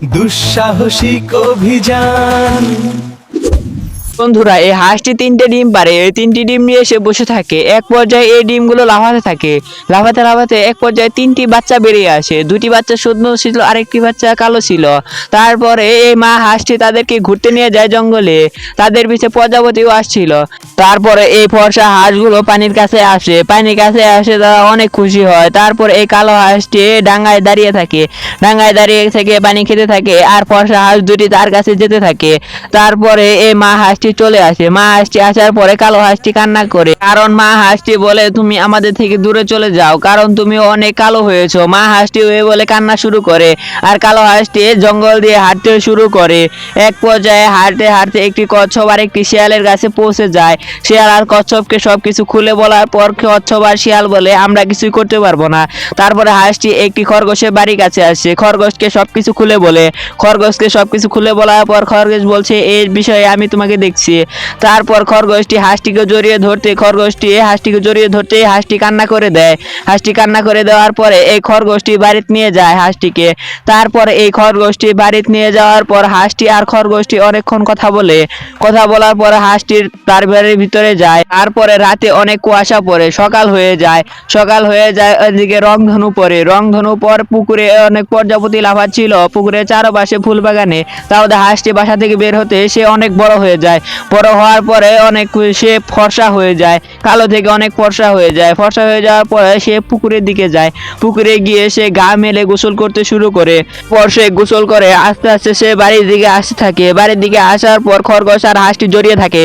দুঃসাহসিক অভিযান। বন্ধুরা, এই হাঁসটি 3টে ডিম পারে। এই 3টি ডিম নিয়ে এসে বসে থাকে। এক পর্যায়ে এই ডিমগুলো লাফাতে থাকে। লাফাতে লাফাতে এক পর্যায়ে 3টি বাচ্চা বেরিয়ে আসে। 2টি বাচ্চা শুকনো ছিল, আরেকটি বাচ্চা কালো ছিল। তারপরে এই মা হাঁসটি তাদেরকে ঘুরতে নিয়ে যায় জঙ্গলে। তাদের পিছে প্রজাপতিও আসছিল। তারপরে এই ফর্সা হাঁসগুলো পানির কাছে আসে। পানির কাছে আসে তারা অনেক খুশি হয়। তারপর এই কালো হাঁসটি ডাঙায় দাঁড়িয়ে থাকে। ডাঙায় দাঁড়িয়ে থেকে পানি খেতে থাকে, আর ফর্সা হাঁস দুটি তার কাছে যেতে থাকে। তারপরে এই মা হাঁসটি চলে আসে। মা হাঁসটি আসার পরে কালো হাঁসটি কান্না করে, কারণ মা হাঁসটি বলে তুমি আমাদের থেকে দূরে চলে যাও, কারণ তুমি অনেক কালো হয়েছো। মা হাঁসটি ওই বলে কান্না শুরু করে, আর কালো হাঁসটি জঙ্গল দিয়ে হাঁটতে শুরু করে। এক পর্যায়ে হাঁটতে হাঁটতে একটি কচ্ছপ আর একটি শিয়ালের কাছে পৌঁছে যায়। শিয়াল আর কচ্ছপকে সবকিছু খুলে বলার পর কচ্ছপ আর শিয়াল বলে আমরা কিছুই করতে পারবো না। তারপরে হাঁসটি একটি খরগোশের বাড়ির কাছে আসে। খরগোশকে সবকিছু খুলে বলে। খরগোশকে সবকিছু খুলে বলার পর খরগোশ বলছে এই বিষয়ে আমি তোমাকে দেখছি। তারপর খরগোশটি হাঁসটিকে জড়িয়ে ধরতে হাঁসটি কান্না করে দেয়। হাঁসটি কান্না করে দেওয়ার পরে এই খরগোশটি বাড়িতে নিয়ে যায় হাঁসটিকে। তারপর এই খরগোশটি বাড়িতে নিয়ে যাওয়ার পর হাঁসটি আর খরগোশটি অনেকক্ষণ কথা বলে। কথা বলার পর হাঁসটির তার বাড়ির ভিতরে যায়। তারপরে রাতে অনেক কুয়াশা পড়ে, সকাল হয়ে যায়। ওইদিকে রংধনু পড়ে। রংধনু পর পুকুরে অনেক প্রজাপতি লাফাচ্ছিল। পুকুরের চারপাশে ফুল বাগানে। তাহলে হাঁসটি বাসা থেকে বের হতে সে অনেক বড় হয়ে যায়। বড় হওয়ার পরে অনেক সে ফর্সা হয়ে যায়। কালো থেকে অনেক ফর্সা হয়ে যায়। ফর্সা হয়ে যাওয়ার পরে সে পুকুরের দিকে যায়। পুকুরে গিয়ে সে গা মেলে গোসল করতে শুরু করে। পর সে গোসল করে আস্তে আস্তে সে বাড়ির দিকে আসতে থাকে। বাড়ির দিকে আসার পর খরগোশ আর হাঁসটি জড়িয়ে থাকে।